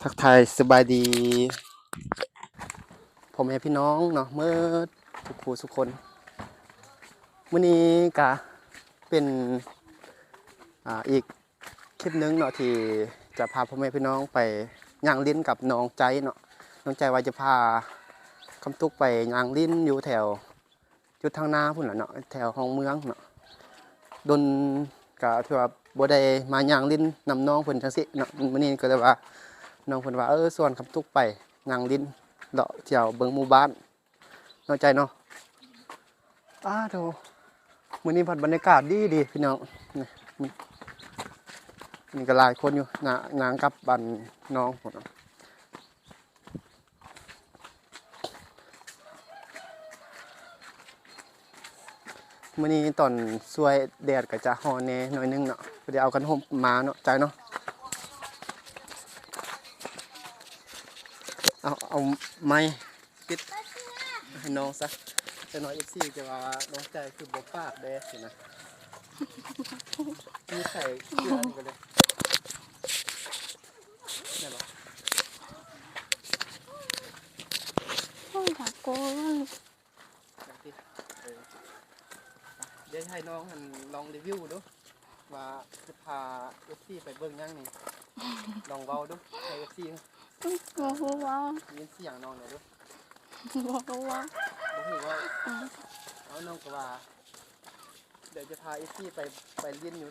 ทักทายสบายดีพ่อแม่พี่น้องเนาะเมื่อทุกคู่ทุกคนมื้อนี้ก็เป็นอีกคลิปหนึงเนาะที่จะพาพ่อแม่พี่น้องไปย่างลิ้นกับน้องใจเนาะน้องใจว่าจะพาคำตุกไปย่างลิ้นอยู่แถวจุดทางนาพุ่นล่ะเนาะแถวห้องเมืองเนาะดนก็ถือว่าบ่ได้มาย่างลิ้นนำน้องเพิ่นจังซี่เนาะมื้อนี้ก็เลยว่าน้องเพิ่นว่าส่วนคำตุกไปย่างลิ้นเลาะเที่ยวเบิ่งหมู่บ้านน้องใจเนาะโธ่มื้อนี้บรรยากาศดีพี่น้องนี่ก็หลายคนอยู่งานกับบ้านน้องพุ่นมื้อนี้ตอนสวยแดดก็จะร้อนแหน่หน่อยนึงเนาะเดี๋ยวเอากันห่มมาเนาะใจเนาะเอาไม้ปิดให้น้องซะแต่น้อย FC จะว่าน้องใจคือบ่ปากเด้สินะมีใส่เกลือนี่ก็เลยได้บ่โอ้ยอยากโกนเดี๋ยวให้น้องหันลองรีวิวดูว่าจะพา FC ไปเบิ่งยังนี่ลองเว้าดูให้ FC บอกว่า ยินเสียงน้องหน่อยดู บอกว่าบ่ฮู้ว่าเอาน้องก็ว่าเดี๋ยวจะพา FC ไปเรียนอยู่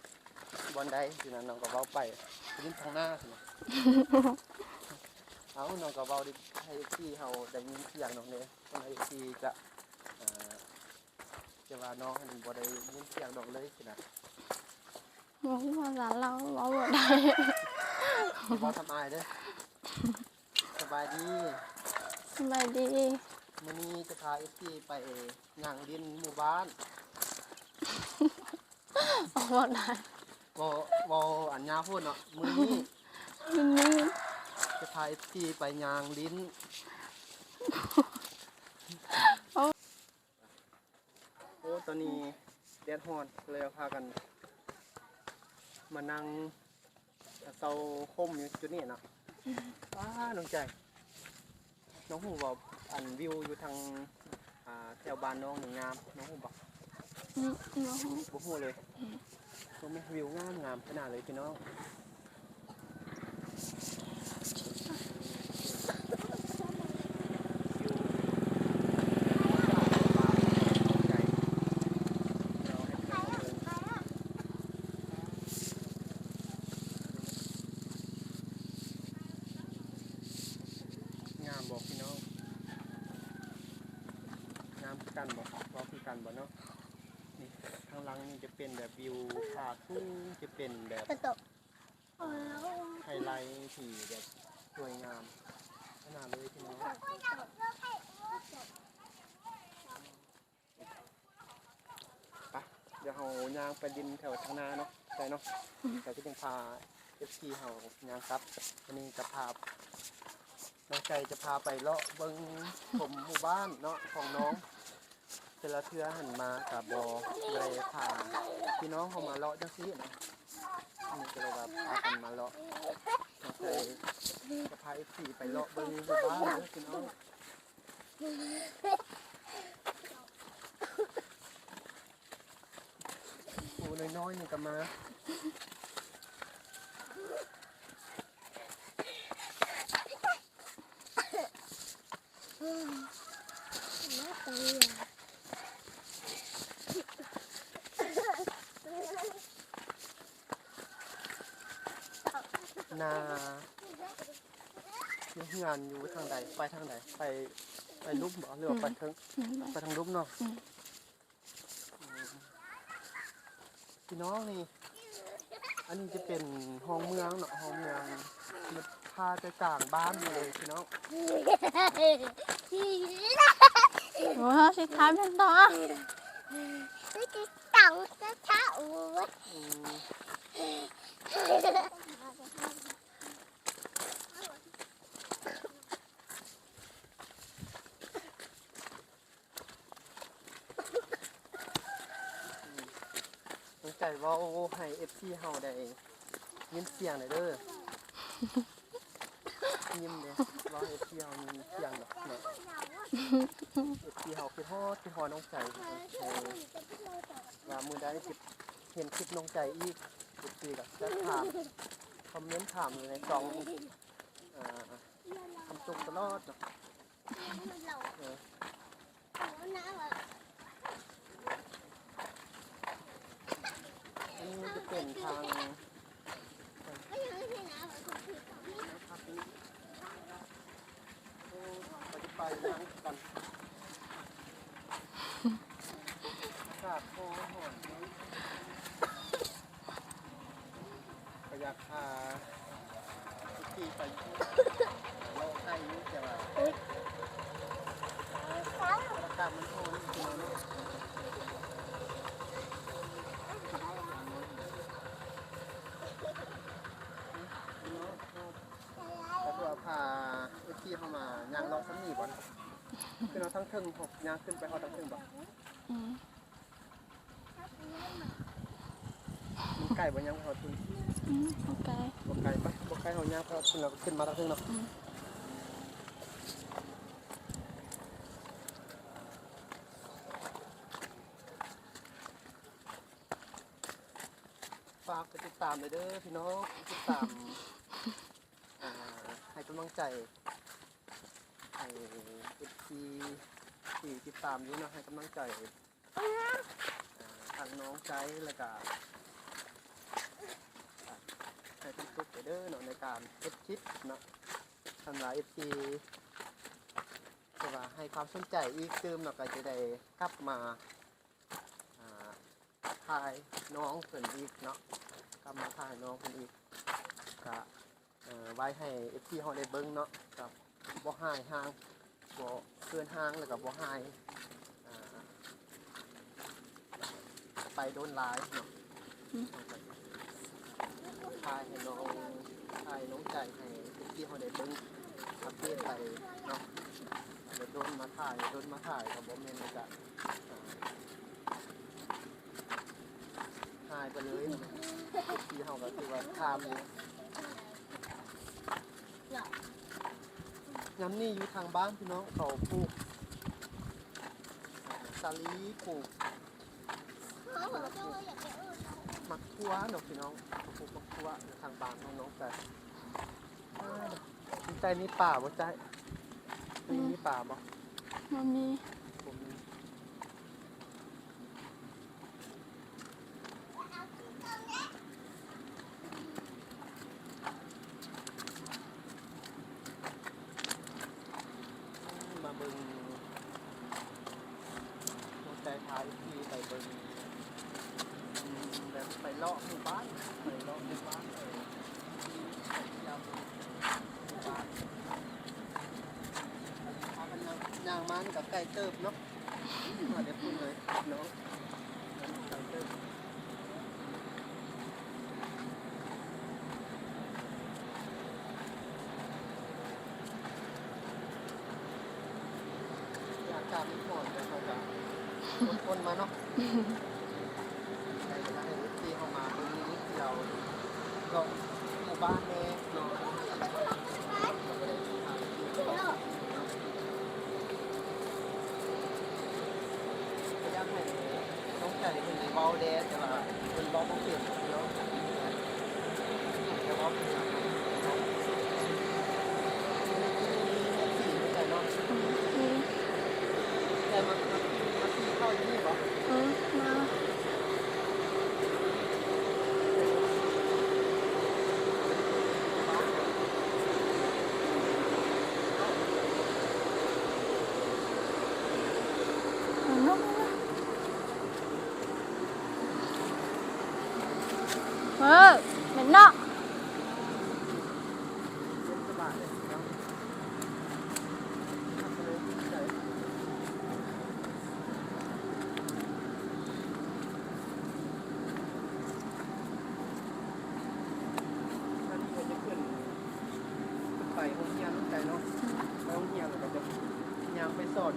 บอนใดสินะน้องก็เว้าไปเรียนทางหน้าสินะเอาน้องก็เว้าดิให้ FC เฮาได้ยินเสียงน้องเด้คนให้ FC จะว่าน้องหันบ่ได้ยินเสียงน้องเลยสินะบอกว่าหลานเราบอกว่าได้บ่ทำอายเด้อสบายดี สบายดีมื้อนี้จะพา FC ไปย่างดินหมู่บ้านบอกว่าได้บ่อันยาพูดเนาะมื้อนี้จะพา FC ไปย่างดินโอ้ตอนนี้แดดร้อนเลยพากันมานั่งเซาคมอยู่จุดนี้เนาะน้องใจน้องฮู้บ่อันวิวอยู่ทางแถวบ้านน้องนี่งามน้องฮู้บ่บ่ฮู้เลยบ่มีวิวงามขนาดเลยพี่น้องบอกพี่น้องงามกันบอกว่าคือกันบ่เนาะนี่ข้างหลังนี่จะเป็นแบบวิวผาทุ่งจะเป็นแบบไฮไลท์ที่แบบสวยงามขนาดเลยพี่น้องไปเดี๋ยวเราย่างไปดินแถวทางนาเนาะใช่เนาะแต่ที่ต้องพา FC เราย่างครับอันนี้จะพาน้องใจจะพาไปเลาะเบิ้งผมหมู่บ้านเนาะของน้องแต่ละเทือหันมากับบเลยพาพี่น้องเขามาเลาะจังซี่นะนี่ก็เลยว่าพากันมาเลาะน้องใจจะพาFCไปเลาะเบิ้งหมู่บ้านพี่น้องโอ้น้อยๆนี่ก็มานาเฮือนอยู่ทางใดไปทางใดไปลุ่มบ่หรือว่าไปทางลุ่มเนาะพี่น้องนี่อันนี้จะเป็นห้องเมืองเนาะห้องเมืองมันพาไปกลางบ้านเลยพี่น้องโอ้ยสิท้ายเป็นต่อตั้งใจว่าให้ FC เฮาได้ยินเสียงหน่อยเด้อ ยิ้มเลยรอเอฟซีเฮามีเสียงแบบเนาะเอฟซีเฮาคือฮอดน้องใจว่ามือได้เห็นคลิปน้องใจอีกเอฟซีก็จะถามคอมเมนต์ถามอยู่ในช่องคำชมตลอดเนาะอันนี้จะเป็นทางไปนั่งกันอากาศโคตรหอนก็อยากพาขี่ไปเราให้ยุ่งแต่ว่าอากาศมันร้อนจริงๆแล้วก็พาไอ้ที่เข้ามายางลองซ้ำหนีบ่อนคือเราทั้งเทิงหกยางขึ้นไปเขาทั้งเทิงบ่มันไก่บ่ยังเขาขึ้น โอเค บ่ไก่ปะบ่ไก่เขายางเขาขึ้นเราขึ้นมาทั้งเทิงเนาะฝากไปติดตามเลยเด้อพี่น้องติดตามให้กำลังใจให้เอฟซีที่ติดตามอยู่เนาะให้กำลังใจทางน้องใจแล้วก็ให้ทุกทุกเด้อเนาะในการเฮ็ดคลิปเนาะทำหลายเอฟซีแต่ว่าให้ความสนใจอีกเติมเนาะก็จะได้กลับมาถ่ายน้องเพิ่นอีกเนาะกลับมาถ่ายน้องเพิ่นอีกก็ไว้ให้เอฟซีเฮาได้เบิ่งเนาะกับบ่หายห่างบ่เกินห่างแล้วก็บ่หายไปโดนหลายเนาะถ่ายให้น้องใจให้เอฟซีเฮาได้เบิ่งอัปเดตไปเนาะเดี๋ยวโดนมาถ่ายก็บ่แม่นว่าจะหายไปเลยที่เฮาก็คือว่าทำอยู่ย้ำนี่อยู่ทางบ้านพี่น้องเขาปลูกสาลีปลูกมักทั่วเนาะพี่น้องปลูกมักทั่วอยู่ทางบ้านน้องๆแต่ใจมีป่าบ่ใจมีป่าบ่ มันมี ผมมีมาเบิ่งน้องใจพาที่ไปเบิ่งแบบไปเลาะหมู่บ้านยามหมู่บ้านพากันย่างมากับไก่เติบเนาะมาเดี๋ยวพูดเลยเนาะไก่เติบอากาศมันร้อนแต่เขาจะทนมาเนาะในเวลาให้ที่เข้ามาตรงนี้ที่เราก็หมู่บ้านเองเนาะพยายามให้น้องใจเป็นเบาแดดแต่ว่าเป็นเบาเปลี่ยนเนาะแต่ว่าเป็นสีไม่ใช่เนาะแต่มันที่เข้าอยู่นี่เหรอ มา เหม็นเนาะ สบายเลยเนาะทำเลยใจ ถ้าที่เราจะขึ้นไปห้องเฮียน้องไก่เนาะไปห้องเฮียเราก็จะยางไปสอด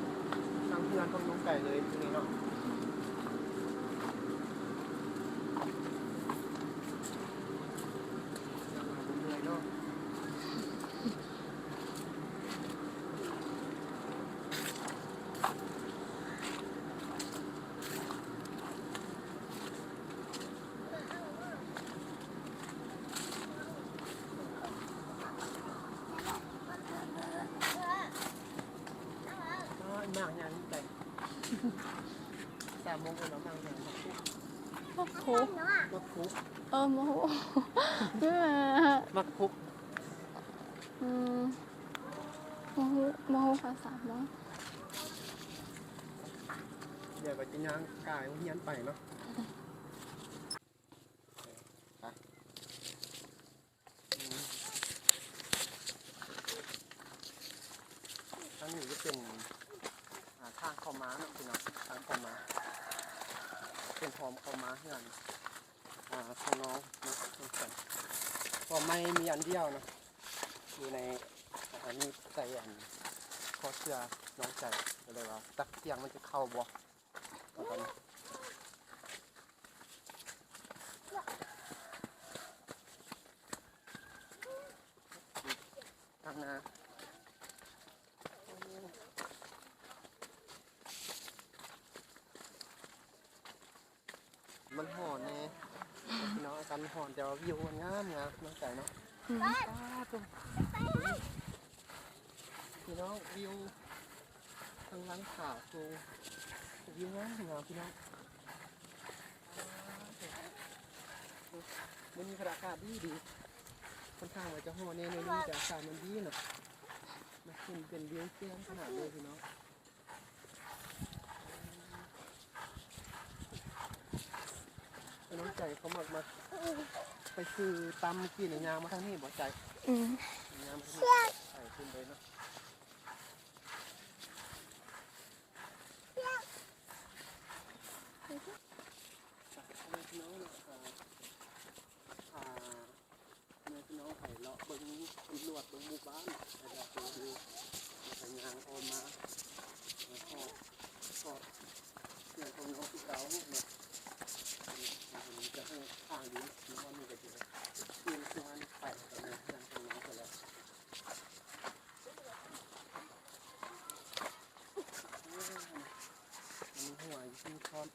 ทางเพื่อนของน้องไก่เลยตรงนี้เนาะเหนื่อยเนาะ 3 โมงเป็นน้ำนางอย่างมักคุก มักคุ มักคุก โมโหแม่ มักคุก โมโหภาษาเนาะ เดี๋ยวก็จะย่างกายเฮียนไปเนาะไปทางนี้จะเป็นทางเข้ามาเนาะพี่น้องทางเข้ามาเป็นหอมเข้ามาเฮือนข้างน้องนะทุกคนพอไม่มีอันเดียวนะอยู่ในอันนี้ใจอันคอเสื้อน้องใจก็เลยว่าตักเตียงมันจะเข้าบ่ตอนนี้ทางนามันห่อนแน่พี่น้องอาการห่อนแต่ว่าวิวมันงามงามน้องใจเนาะพี่น้องวิวทางหลังขาสูงวิวงามงามพี่น้องมันมีอากาศดีดีค่อนข้างว่าจะห่อนแน่ในนี้แต่อากาศมันดีเนาะมันเป็นวิวเตี้ยมขนาดเลยพี่น้องน้องใจเขามาไปซื้อตำกินในยางมาทางนี้บ่ใจยางมาทางนี้ใส่ขึ้นเลยเนาะพี่น้องพี่น้องไปเลาะเบิ้งตำรวจเบิ้งหมู่บ้านแล้วก็ดูทางยางออกมาทอดเรื่องของน้องที่เก่าเนี่ยจะให้ทางอยู่ที่ว่ามีกันอยู่ที่งานไปกันเลยทางของน้องไปแล้วมีหัวอยู่ที่คอน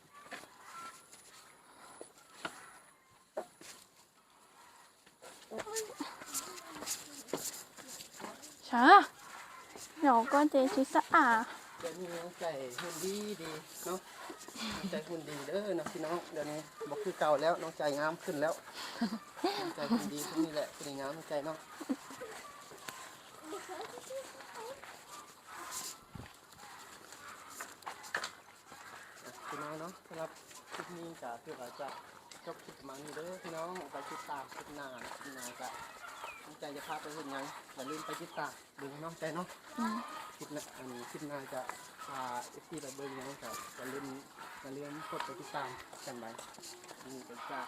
ช้าเดี๋ยวก็เจชิสะอา เดี๋ยวนี้น้องใจหุ่นดีดีเนาะน้องใจหุ่นดีเด้อนะพี่น้องเดี๋ยวนี้บอกคือเก่าแล้วน้องใจงามขึ้นแล้วน้องใจหุ่นดีขึ้นนี่แหละเป็นงามน้องใจเนาะพี่น้องเนาะสำหรับคลิปนี้จะคือว่าจะจบคลิปประมาณนี้เด้อพี่น้องไปติดตามคลิปหน้าจะน้องใจจะพาไปเห็นยังอย่าลืมไปติดตามดูน้องใจเนาะคลิปหน้าคลิปหน้าจะพาที่ไปเบิ่งยังจะอย่าลืมกดไปติดตามกันไปนี่ก็จะ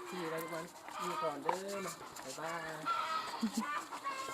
ที่ไว้วันนี้ก่อนเด้อนะบ๊ายบาย